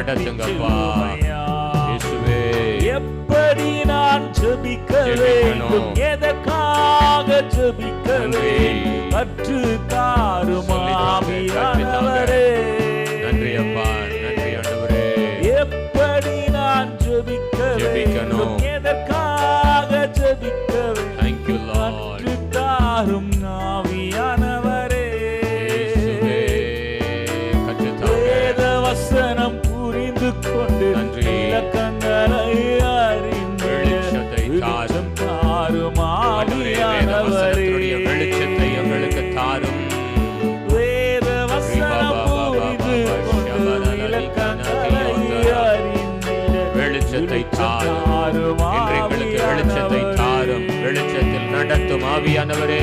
நடத்துங்கப்பா. இயேசுவே, எப்படி நான் ஜெபிக்க வேண்டும், எதற்காக ஜெபிக்க வேண்டும், கற்று தாரும் ஆவியானவரே. நன்றி அப்பா, நன்றி ஆண்டவரே. எப்படி நான் ஜெபிக்க வேண்டும், எதற்காக ஜெபிக்க வேண்டும், Thank you Lord. கற்று தாரும் ஆவியானவரே. வேத வசனம் புரிந்து கொண்டு இலக்கங்களை அறிந்து வெளிச்சம் தாரும் ஆவியானவரே. வெளிச்சத்தை எங்களுக்கு தாரும். வேத வசனம் புரிந்து கொண்டு இலக்கங்களை அறிந்து வெளிச்சத்தை தாரும். எங்களுக்கு வெளிச்சத்தை தாரும். வெளிச்சத்தில் நடத்தும் ஆவியானவரே.